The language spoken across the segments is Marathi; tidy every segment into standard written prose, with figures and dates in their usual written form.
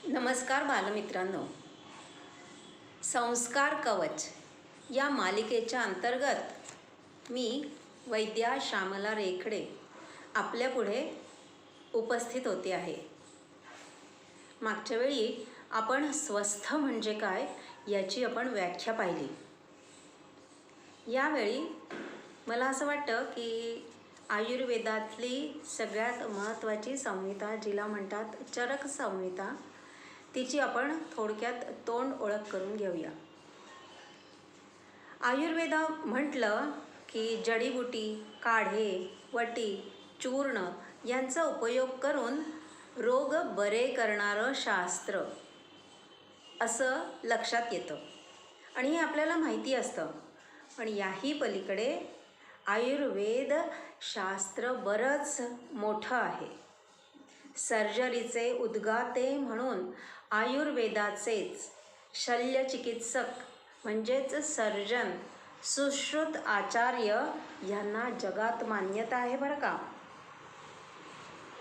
नमस्कार बालमित्रांनो. संस्कार कवच या मालिकेच्या अंतर्गत मी वैद्या श्यामला रेखडे आपल्यापुढे उपस्थित होते आहे. मागच्या वेळी आपण स्वस्थ म्हणजे काय याची आपण व्याख्या पाहिली. यावेळी मला असं वाटतं की आयुर्वेदातली सगळ्यात महत्त्वाची संहिता जिला म्हणतात चरक संहिता, तिची आपण थोडक्यात तोंड ओळख करून घेऊया. आयुर्वेद म्हटलं की जडीबुटी, काढे, वटी, चूर्ण यांचा उपयोग करून रोग बरे करणारं शास्त्र असं लक्षात येतं आणि हे आपल्याला माहिती असतं. पण याही पलीकडे आयुर्वेद शास्त्र बरंच मोठं आहे. सर्जरीचे उद्गाते म्हणून आयुर्वेदाचेच शल्यचिकित्सक म्हणजेच सर्जन, सुश्रुत आचार्य यांना जगात मान्यता आहे बरं का.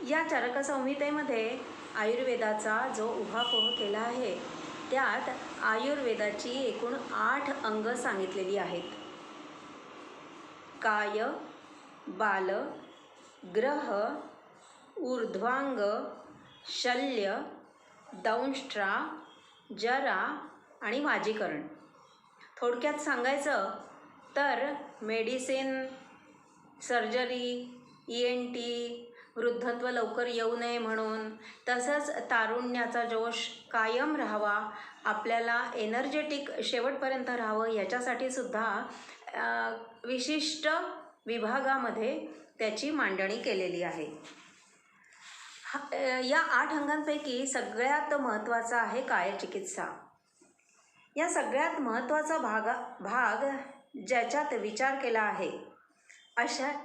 या चरकसंहितेमध्ये आयुर्वेदाचा जो उहापोह केला आहे त्यात आयुर्वेदाची एकूण 8 अंग सांगितलेली आहेत. काय, बाल, ग्रह, ऊर्ध्वांग, शल्य, दंष्ट्रा, जरा आणि वाजीकरण. थोडक्यात सांगायचं तर मेडिसिन, सर्जरी, ENT, वृद्धत्व लवकर येऊ नये म्हणून, तसंच तारुण्याचा जोश कायम राहावा, आपल्याला एनर्जेटिक शेवटपर्यंत राहावं याच्यासाठी सुद्धा विशिष्ट विभागामध्ये त्याची मांडणी केलेली आहे. या 8 अंगांपैकी सगळ्यात महत्त्वाचा आहे कायचिकित्सा. या सगळ्यात महत्त्वाचा भाग ज्याच्यात विचार केला आहे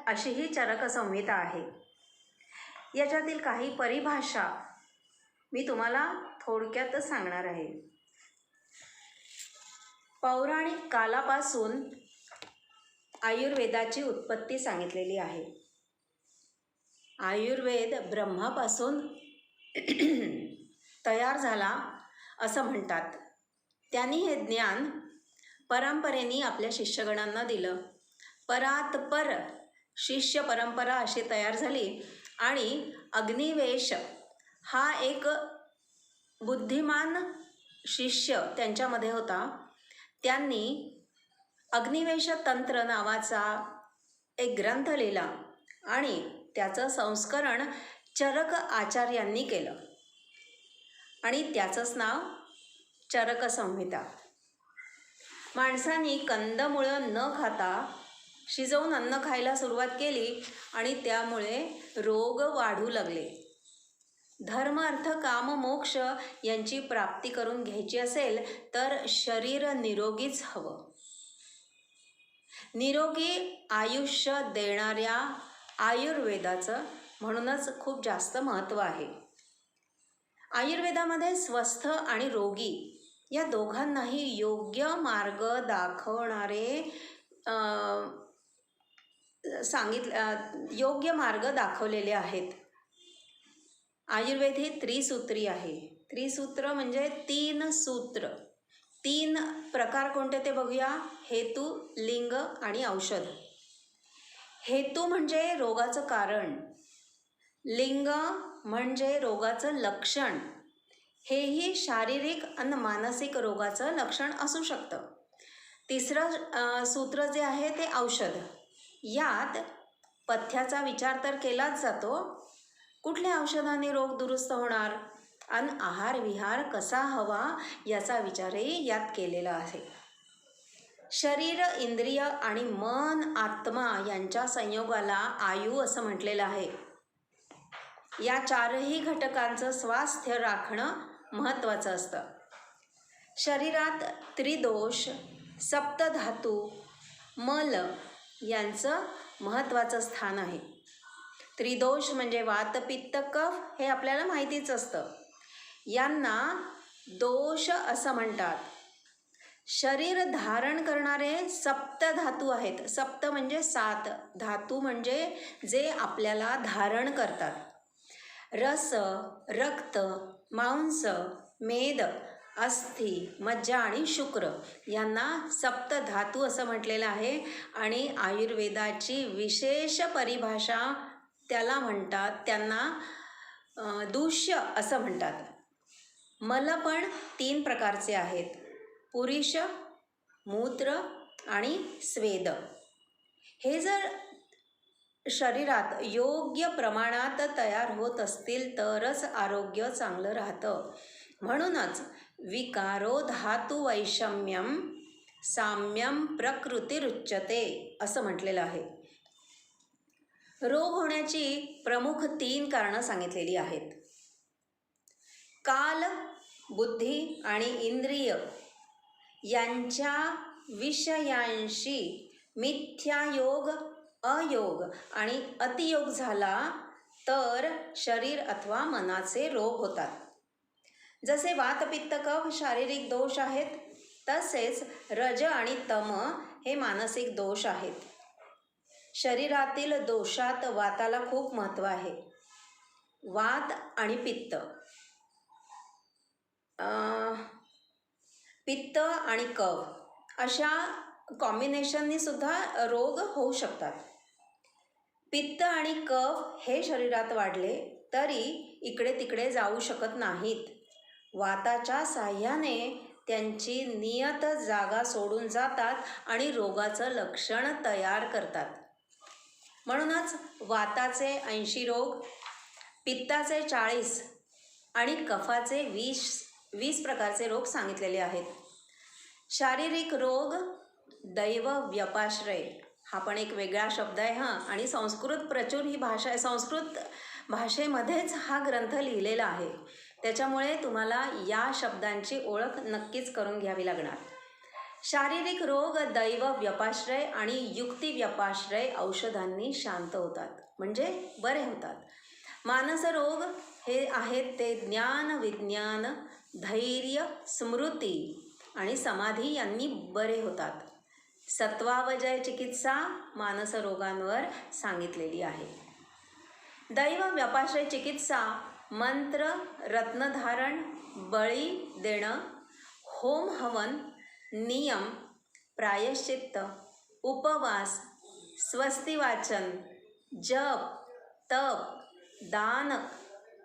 अशी ही चरकसंहिता आहे. याच्यातील काही परिभाषा मी तुम्हाला थोडक्यात सांगणार आहे. पौराणिक कालापासून आयुर्वेदाची उत्पत्ती सांगितलेली आहे. आयुर्वेद ब्रह्मापासून तयार झाला असं म्हणतात. त्यांनी हे ज्ञान परंपरेने आपल्या शिष्यगणांना दिलं. परात पर शिष्य परंपरा अशी तयार झाली आणि अग्निवेश हा एक बुद्धिमान शिष्य त्यांच्यामध्ये होता. त्यांनी अग्निवेश तंत्र नावाचा एक ग्रंथ लिहिला आणि त्याचं संस्करण चरक आचार्यांनी केलं आणि त्याचंच नाव चरकसंहिता. माणसांनी कंदमुळं न खाता शिजवून अन्न खायला सुरुवात केली आणि त्यामुळे रोग वाढू लागले. धर्म, अर्थ, काम, मोक्ष यांची प्राप्ती करून घ्यायची असेल तर शरीर निरोगीच हवं. निरोगी आयुष्य देणाऱ्या आयुर्वेदाचं म्हणूनच खूप जास्त महत्त्व आहे. आयुर्वेदामध्ये स्वस्थ आणि रोगी या दोघांनाही योग्य मार्ग दाखवलेले आहेत. आयुर्वेद हे त्रिसूत्री आहे. त्रिसूत्र म्हणजे 3 सूत्र. 3 प्रकार कोणते ते बघूया. हेतू, लिंग आणि औषध. हेतू म्हणजे रोगाचं कारण, लिंग म्हणजे रोगाचं लक्षण. हेही शारीरिक आणि मानसिक रोगाचं लक्षण असू शकतं. तिसरं सूत्र जे आहे ते औषध. यात पथ्याचा विचार तर केलाच जातो. कुठल्या औषधाने रोग दुरुस्त होणार आणि आहार विहार कसा हवा याचा विचारही यात केलेला आहे. शरीर, इंद्रिय आणि मन, आत्मा यांच्या संयोगाला आयु असं म्हटलेलं आहे. या 4ही घटकांचं स्वास्थ्य राखणं महत्त्वाचं असतं. शरीरात त्रिदोष, सप्तधातू, मल यांचं महत्त्वाचं स्थान आहे. त्रिदोष म्हणजे वात, पित्त, कफ हे आपल्याला माहितीच असतं. यांना दोष असं म्हणतात. शरीर धारण करणारे सप्तधातू आहेत. सप्त म्हणजे 7, धातू म्हणजे जे आपल्याला धारण करतात. रस, रक्त, मांस, मेद, अस्थि, मज्जा आणि शुक्र यांना सप्त धातू असं म्हटलेलं आहे. आणि आयुर्वेदाची विशेष परिभाषा त्याला म्हणतात, त्यांना दूष्य असं म्हणतात. मल पण 3 प्रकारचे आहेत: पुरीश, मूत्र आणि स्वेद. हे जर शरीरात योग्य प्रमाणात तयार होत असतील तरच आरोग्य चांगलं राहतं. म्हणूनच विकारो धातु वैषम्यम साम्यम प्रकृतिरुच्यते असं म्हटलेलं आहे. रोग होण्याची प्रमुख 3 कारणं सांगितलेली आहेत. काल, बुद्धी आणि इंद्रिय यांच्या विषयांशी मिथ्यायोग, अयोग आणि अतियोग झाला तर शरीर अथवा मनाचे रोग होतात. जसे वात, पित्त, कफ शारीरिक दोष आहेत, तसेच रज आणि तम हे मानसिक दोष आहेत. शरीरातील दोषात वाताला खूप महत्त्व आहे. वात आणि पित्त, पित्त आणि कफ अशा कॉम्बिनेशननी सुद्धा रोग होऊ शकतात. पित्त आणि कफ हे शरीरात वाढले तरी इकडे तिकडे जाऊ शकत नाहीत. वाताच्या साह्याने त्यांची नियत जागा सोडून जातात आणि रोगाचं लक्षण तयार करतात. म्हणूनच वाताचे 80 रोग, पित्ताचे 40 आणि कफाचे 20 प्रकारचे रोग सांगितलेले आहेत. शारीरिक रोग दैव व्यपाश्रय हा पण एक वेगळा शब्द आहे आणि संस्कृत प्रचूर ही भाषा आहे. संस्कृत भाषेमध्येच हा ग्रंथ लिहिलेला आहे. त्याच्यामुळे तुम्हाला या शब्दांची ओळख नक्कीच करून घ्यावी लागणार. शारीरिक रोग दैव व्यपाश्रय आणि युक्ती व्यपाश्रय औषधांनी शांत होतात, म्हणजे बरे होतात. मानस रोग हे आहेत ते ज्ञान, विज्ञान, धैर्य, स्मृती आणि समाधी यांनी बरे होतात. सत्वावजय चिकित्सा मानस रोगांवर सांगितलेली आहे. दैव व्यपाश्रय चिकित्सा मंत्र, रत्नधारण, बळी देणं, होम हवन, नियम, प्रायश्चित्त, उपवास, स्वस्ती वाचन, जप, तप, दान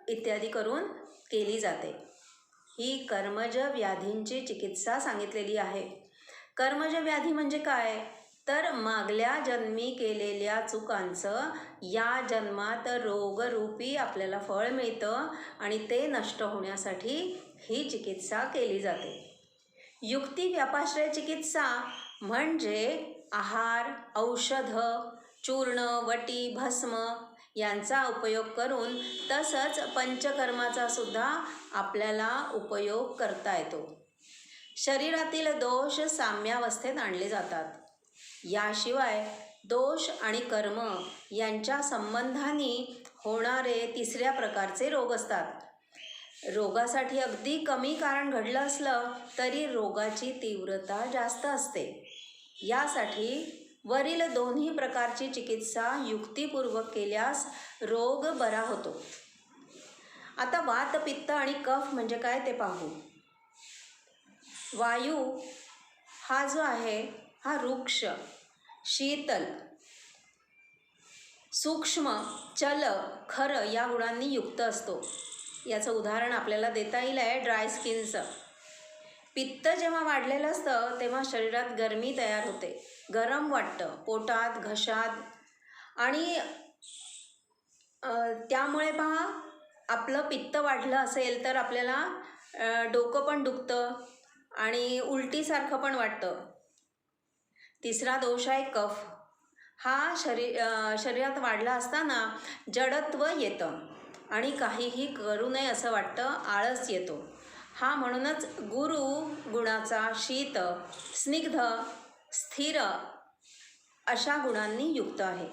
इत्यादी करून केली जाते. ही कर्मज व्याधींची चिकित्सा सांगितलेली आहे. कर्मज व्याधी म्हणजे काय? तर मागल्या जन्मी केलेल्या चुकांचं या जन्मात रोगरूपी आपल्याला फळ मिळतं आणि ते नष्ट होण्यासाठी ही चिकित्सा केली जाते. युक्ती व्यापाश्रय चिकित्सा म्हणजे आहार, औषध, चूर्ण, वटी, भस्म यांचा उपयोग करून तसंच पंचकर्माचा सुद्धा आपल्याला उपयोग करता येतो. शरीरातील दोष साम्यावस्थेत आणले जातात. याशिवाय दोष आणि कर्म यांच्या संबंधाने होणारे 3ऱ्या प्रकारचे रोग असतात. रोगासाठी अगदी कमी कारण घडलं असलं तरी रोगाची तीव्रता जास्त असते. यासाठी वरील 2ही प्रकारची चिकित्सा युक्तिपूर्वक केल्यास रोग बरा होतो. आता वात, पित्त आणि कफ म्हणजे काय ते पाहू. वायू हा जो आहे हा रुक्ष, शीतल, सूक्ष्म, चल, खर या गुणांनी युक्त असतो. याचं उदाहरण आपल्याला देता येईल आहे ड्राय स्किनचं. पित्त जेव्हा वाढलेलं असतं तेव्हा शरीरात गरमी तयार होते, गरम वाटतं पोटात, घशात आणि त्यामुळे पहा आपलं पित्त वाढलं असेल तर आपल्याला डोकं पण दुखतं आणि उलटीसारखं पण वाटतं. 3रा दोष आहे कफ. हा शरीरात वाढला असताना जडत्व येतं आणि काहीही करू नये असं वाटतं, आळस येतो. हा म्हणूनच गुरु गुणाचा शीत, स्निग्ध, स्थिर अशा गुणांनी युक्त आहे.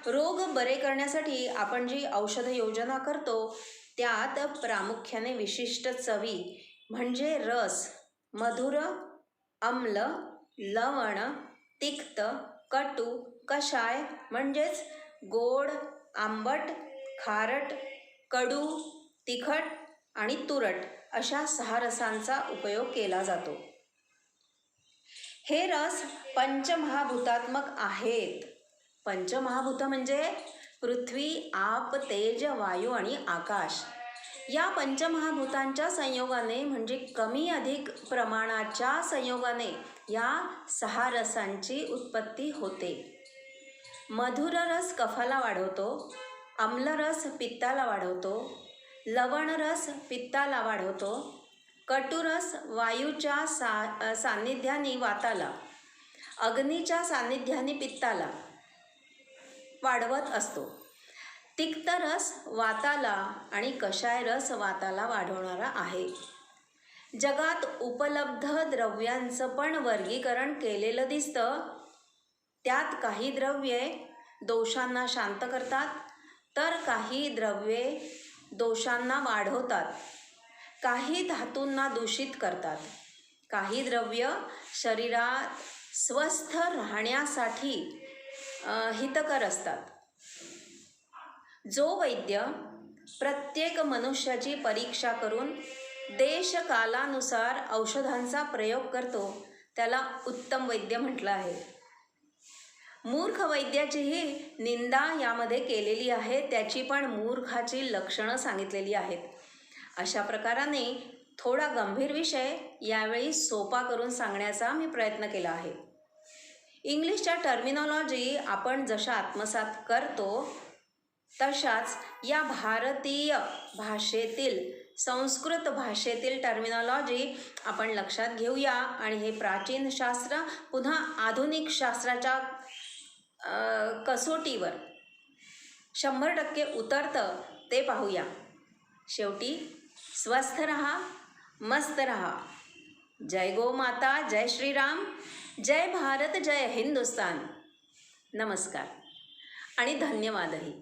रोग बरे करण्यासाठी आपण जी औषध योजना करतो त्यात प्रामुख्याने विशिष्ट चवी म्हणजे रस, मधुर, आम्ल, लवण, तिक्त, कटू, कषाय म्हणजेच गोड, आंबट, खारट, कडू, तिखट आणि तुरट अशा 6 रसांचा उपयोग केला जातो. हे रस पंचमहाभूतात्मक आहेत. पंचमहाभूत म्हणजे पृथ्वी, आप, तेज, वायू आणि आकाश. या पंचमहाभूतांच्या संयोगाने म्हणजे कमी अधिक प्रमाणाच्या संयोगाने या 6 रसांची उत्पत्ती होते. मधुर रस कफाला वाढवतो, आम्लरस पित्ताला वाढवतो, लवण रस पित्ताला वाढवतो, कटुरस वायूच्या सान्निध्याने वाताला, अग्नीच्या सान्निध्याने पित्ताला वाढवत असतो. तिक्त रस वाताला आणि कषाय रस वाताला वाढवणारा आहे. जगात उपलब्ध द्रव्यांचं पण वर्गीकरण केलेलं दिसतं. त्यात काही द्रव्ये दोषांना शांत करतात, तर काही द्रव्ये दोषांना वाढवतात. काही धातूंना दूषित करतात. काही द्रव्य शरीरात स्वस्थ राहण्यासाठी हितकर असतात. जो वैद्य प्रत्येक मनुष्याची परीक्षा करून देशकालानुसार औषधांचा प्रयोग करतो त्याला उत्तम वैद्य म्हटलं आहे. मूर्ख वैद्याचीही निंदा यामध्ये केलेली आहे. त्याची पण मूर्खाची लक्षणं सांगितलेली आहेत. अशा प्रकाराने थोडा गंभीर विषय यावेळी सोपा करून सांगण्याचा मी प्रयत्न केला आहे. इंग्लिशच्या टर्मिनॉलॉजी आपण जशा आत्मसात करतो तशाच या भारतीय भाषेतील संस्कृत भाषेतील टर्मिनॉलॉजी आपण लक्षात घेऊया आणि हे प्राचीन शास्त्र पुन्हा आधुनिक शास्त्राच्या कसोटीवर 100% उतरतं ते पाहूया. शेवटी स्वस्थ रहा, मस्त रहा. जय गोमाता, जय श्रीराम, जय भारत, जय हिंदुस्तान. नमस्कार आणि धन्यवादही.